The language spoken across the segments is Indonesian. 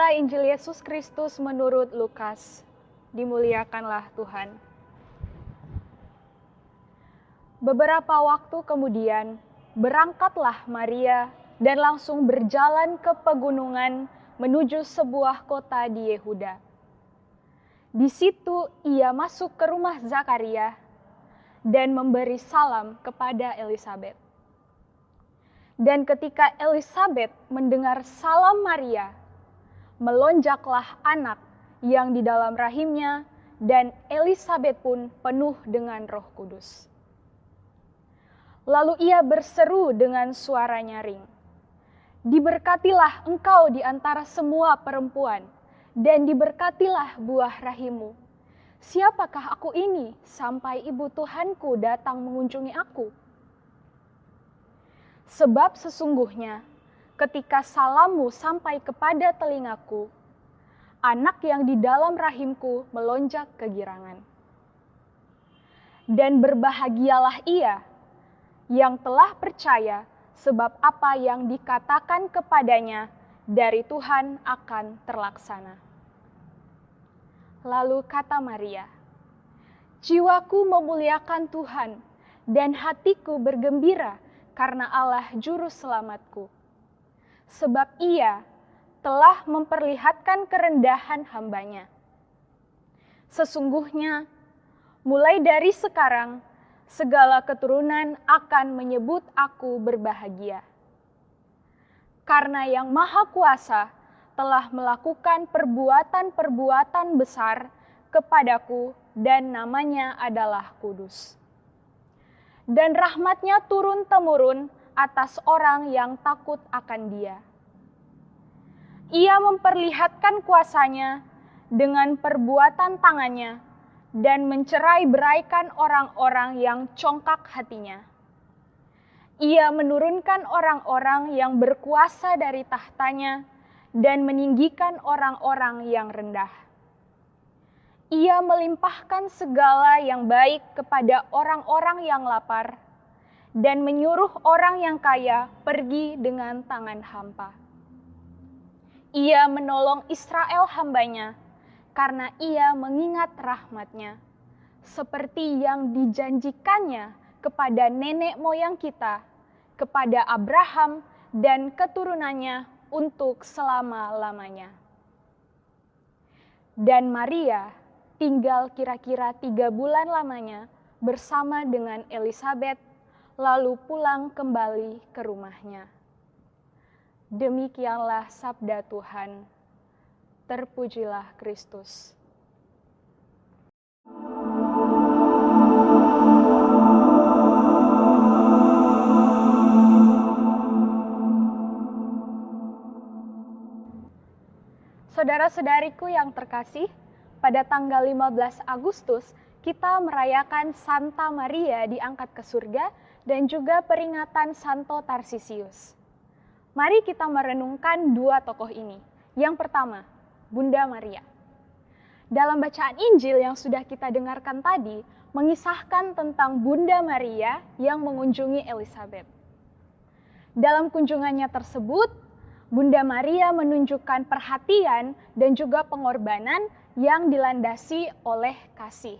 Inilah Injil Yesus Kristus menurut Lukas. Dimuliakanlah Tuhan. Beberapa waktu kemudian, berangkatlah Maria dan langsung berjalan ke pegunungan menuju sebuah kota di Yehuda. Di situ ia masuk ke rumah Zakaria dan memberi salam kepada Elisabet. Dan ketika Elisabet mendengar salam Maria, melonjaklah anak yang di dalam rahimnya, dan Elisabet pun penuh dengan Roh Kudus. Lalu ia berseru dengan suara nyaring, "Diberkatilah engkau di antara semua perempuan, dan diberkatilah buah rahimmu. Siapakah aku ini sampai ibu Tuhanku datang mengunjungi aku? Sebab sesungguhnya ketika salammu sampai kepada telingaku, anak yang di dalam rahimku melonjak kegirangan. Dan berbahagialah ia yang telah percaya, sebab apa yang dikatakan kepadanya dari Tuhan akan terlaksana." Lalu kata Maria, "Jiwaku memuliakan Tuhan, dan hatiku bergembira karena Allah Juru Selamatku. Sebab ia telah memperlihatkan kerendahan hamba-Nya. Sesungguhnya, mulai dari sekarang, segala keturunan akan menyebut aku berbahagia. Karena Yang Maha Kuasa telah melakukan perbuatan-perbuatan besar kepadaku, dan namanya adalah kudus. Dan rahmat-Nya turun-temurun atas orang yang takut akan Dia. Ia memperlihatkan kuasa-Nya dengan perbuatan tangan-Nya dan mencerai-beraikan orang-orang yang congkak hatinya. Ia menurunkan orang-orang yang berkuasa dari tahtanya dan meninggikan orang-orang yang rendah. Ia melimpahkan segala yang baik kepada orang-orang yang lapar dan menyuruh orang yang kaya pergi dengan tangan hampa. Ia menolong Israel hamba-Nya karena ia mengingat rahmat-Nya, seperti yang dijanjikannya kepada nenek moyang kita, kepada Abraham dan keturunannya untuk selama-lamanya." Dan Maria tinggal kira-kira 3 bulan lamanya bersama dengan Elisabet, lalu pulang kembali ke rumahnya. Demikianlah sabda Tuhan. Terpujilah Kristus. Saudara-saudariku yang terkasih, pada tanggal 15 Agustus kita merayakan Santa Maria diangkat ke surga dan juga peringatan Santo Tarsisius. Mari kita merenungkan 2 tokoh ini. Yang pertama, Bunda Maria. Dalam bacaan Injil yang sudah kita dengarkan tadi, mengisahkan tentang Bunda Maria yang mengunjungi Elisabet. Dalam kunjungannya tersebut, Bunda Maria menunjukkan perhatian dan juga pengorbanan yang dilandasi oleh kasih.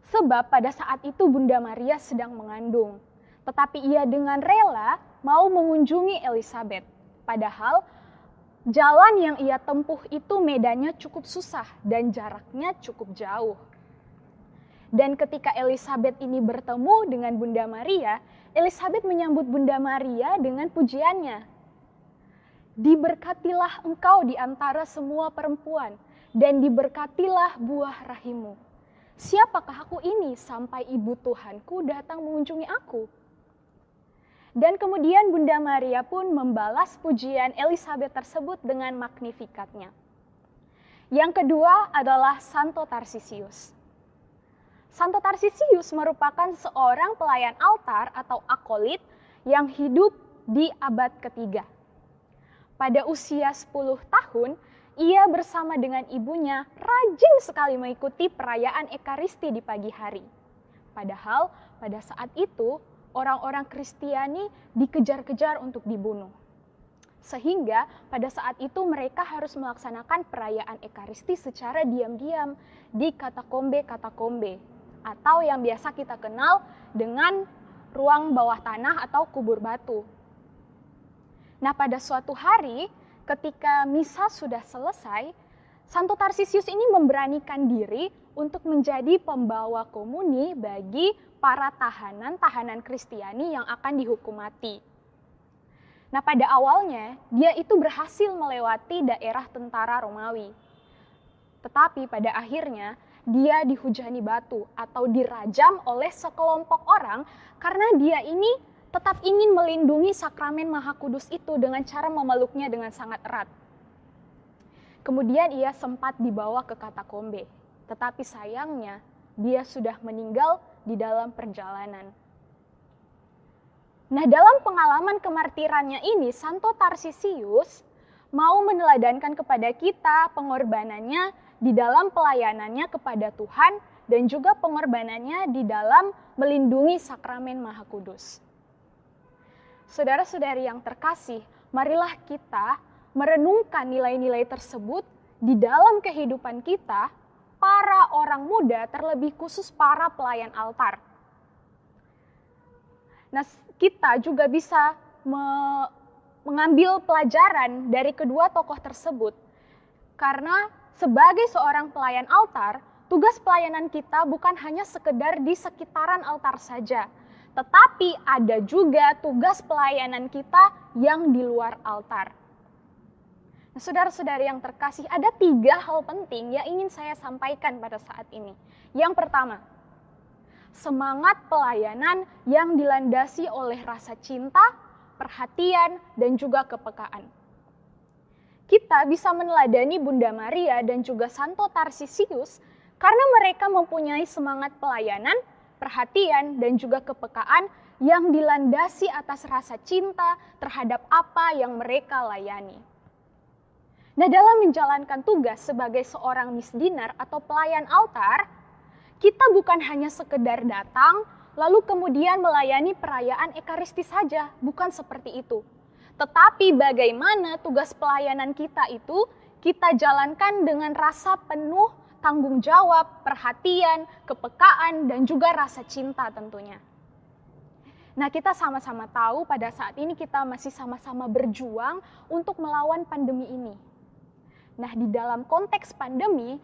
Sebab pada saat itu Bunda Maria sedang mengandung, tetapi ia dengan rela mau mengunjungi Elisabet. Padahal jalan yang ia tempuh itu medannya cukup susah dan jaraknya cukup jauh. Dan ketika Elisabet ini bertemu dengan Bunda Maria, Elisabet menyambut Bunda Maria dengan pujiannya. "Diberkatilah engkau di antara semua perempuan, dan diberkatilah buah rahimmu. Siapakah aku ini sampai ibu Tuhanku datang mengunjungi aku?" Dan kemudian Bunda Maria pun membalas pujian Elisabet tersebut dengan Magnificat-nya. Yang kedua adalah Santo Tarsisius. Santo Tarsisius merupakan seorang pelayan altar atau akolit yang hidup di abad ketiga. Pada usia 10 tahun, ia bersama dengan ibunya rajin sekali mengikuti perayaan Ekaristi di pagi hari. Padahal pada saat itu orang-orang Kristiani dikejar-kejar untuk dibunuh. Sehingga pada saat itu mereka harus melaksanakan perayaan Ekaristi secara diam-diam di katakombe-katakombe atau yang biasa kita kenal dengan ruang bawah tanah atau kubur batu. Nah, pada suatu hari ketika misa sudah selesai, Santo Tarsisius ini memberanikan diri untuk menjadi pembawa komuni bagi para tahanan Kristiani yang akan dihukum mati. Nah, pada awalnya dia itu berhasil melewati daerah tentara Romawi. Tetapi pada akhirnya dia dihujani batu atau dirajam oleh sekelompok orang karena dia ini tetap ingin melindungi sakramen Maha Kudus itu dengan cara memeluknya dengan sangat erat. Kemudian ia sempat dibawa ke katakombe, tetapi sayangnya dia sudah meninggal di dalam perjalanan. Nah, dalam pengalaman kemartirannya ini, Santo Tarsisius mau meneladankan kepada kita pengorbanannya di dalam pelayanannya kepada Tuhan dan juga pengorbanannya di dalam melindungi sakramen Maha Kudus. Saudara-saudari yang terkasih, marilah kita merenungkan nilai-nilai tersebut di dalam kehidupan kita, para orang muda, terlebih khusus para pelayan altar. Nah, kita juga bisa mengambil pelajaran dari kedua tokoh tersebut. Karena sebagai seorang pelayan altar, tugas pelayanan kita bukan hanya sekedar di sekitaran altar saja, tetapi ada juga tugas pelayanan kita yang di luar altar. Nah, saudara-saudari yang terkasih, ada 3 hal penting yang ingin saya sampaikan pada saat ini. Yang pertama, semangat pelayanan yang dilandasi oleh rasa cinta, perhatian, dan juga kepekaan. Kita bisa meneladani Bunda Maria dan juga Santo Tarsisius karena mereka mempunyai semangat pelayanan, perhatian, dan juga kepekaan yang dilandasi atas rasa cinta terhadap apa yang mereka layani. Nah, dalam menjalankan tugas sebagai seorang misdinar atau pelayan altar, kita bukan hanya sekedar datang, lalu kemudian melayani perayaan Ekaristi saja, bukan seperti itu. Tetapi bagaimana tugas pelayanan kita itu kita jalankan dengan rasa penuh tanggung jawab, perhatian, kepekaan, dan juga rasa cinta tentunya. Nah, kita sama-sama tahu pada saat ini kita masih sama-sama berjuang untuk melawan pandemi ini. Nah, di dalam konteks pandemi,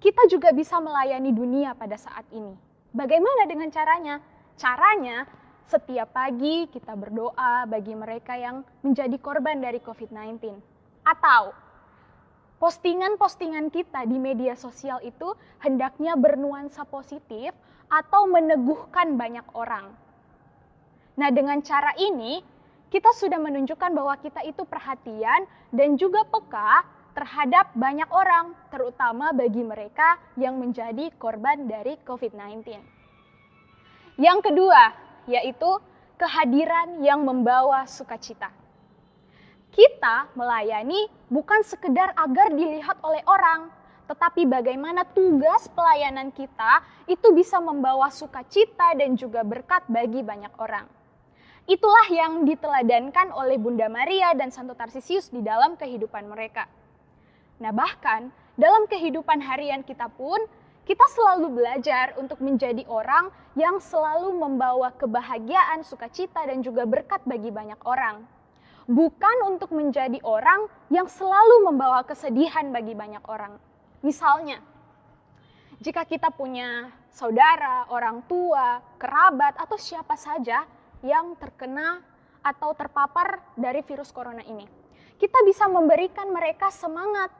kita juga bisa melayani dunia pada saat ini. Bagaimana dengan caranya? Caranya, setiap pagi kita berdoa bagi mereka yang menjadi korban dari COVID-19. Atau, postingan-postingan kita di media sosial itu hendaknya bernuansa positif atau meneguhkan banyak orang. Nah, dengan cara ini, kita sudah menunjukkan bahwa kita itu perhatian dan juga peka terhadap banyak orang, terutama bagi mereka yang menjadi korban dari COVID-19. Yang kedua, yaitu kehadiran yang membawa sukacita. Kita melayani bukan sekedar agar dilihat oleh orang, tetapi bagaimana tugas pelayanan kita itu bisa membawa sukacita dan juga berkat bagi banyak orang. Itulah yang diteladankan oleh Bunda Maria dan Santo Tarsisius di dalam kehidupan mereka. Nah, bahkan dalam kehidupan harian kita pun, kita selalu belajar untuk menjadi orang yang selalu membawa kebahagiaan, sukacita, dan juga berkat bagi banyak orang. Bukan untuk menjadi orang yang selalu membawa kesedihan bagi banyak orang. Misalnya, jika kita punya saudara, orang tua, kerabat, atau siapa saja yang terkena atau terpapar dari virus corona ini, kita bisa memberikan mereka semangat.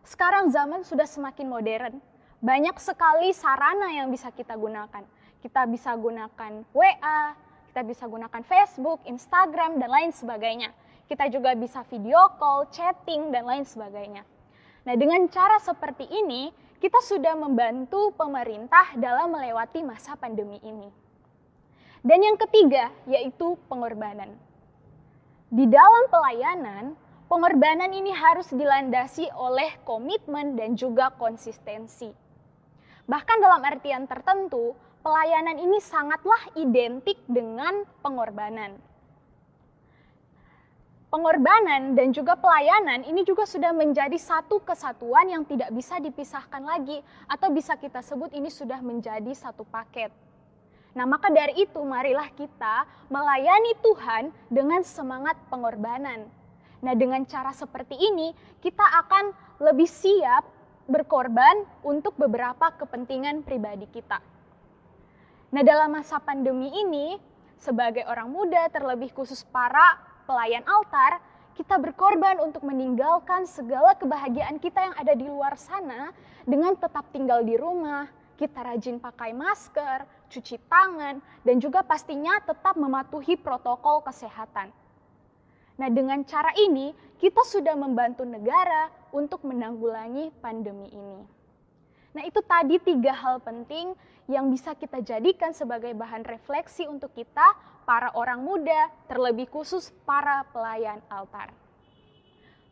Sekarang zaman sudah semakin modern, banyak sekali sarana yang bisa kita gunakan. Kita bisa gunakan WA, kita bisa gunakan Facebook, Instagram, dan lain sebagainya. Kita juga bisa video call, chatting, dan lain sebagainya. Nah, dengan cara seperti ini, kita sudah membantu pemerintah dalam melewati masa pandemi ini. Dan yang ketiga, yaitu pengorbanan. Di dalam pelayanan, pengorbanan ini harus dilandasi oleh komitmen dan juga konsistensi. Bahkan dalam artian tertentu, pelayanan ini sangatlah identik dengan pengorbanan. Pengorbanan dan juga pelayanan ini juga sudah menjadi satu kesatuan yang tidak bisa dipisahkan lagi, atau bisa kita sebut ini sudah menjadi satu paket. Nah, maka dari itu marilah kita melayani Tuhan dengan semangat pengorbanan. Nah, dengan cara seperti ini kita akan lebih siap berkorban untuk beberapa kepentingan pribadi kita. Nah, dalam masa pandemi ini, sebagai orang muda, terlebih khusus para pelayan altar, kita berkorban untuk meninggalkan segala kebahagiaan kita yang ada di luar sana dengan tetap tinggal di rumah, kita rajin pakai masker, cuci tangan, dan juga pastinya tetap mematuhi protokol kesehatan. Nah, dengan cara ini, kita sudah membantu negara untuk menanggulangi pandemi ini. Nah, itu tadi 3 hal penting yang bisa kita jadikan sebagai bahan refleksi untuk kita, para orang muda, terlebih khusus para pelayan altar.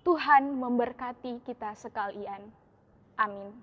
Tuhan memberkati kita sekalian. Amin.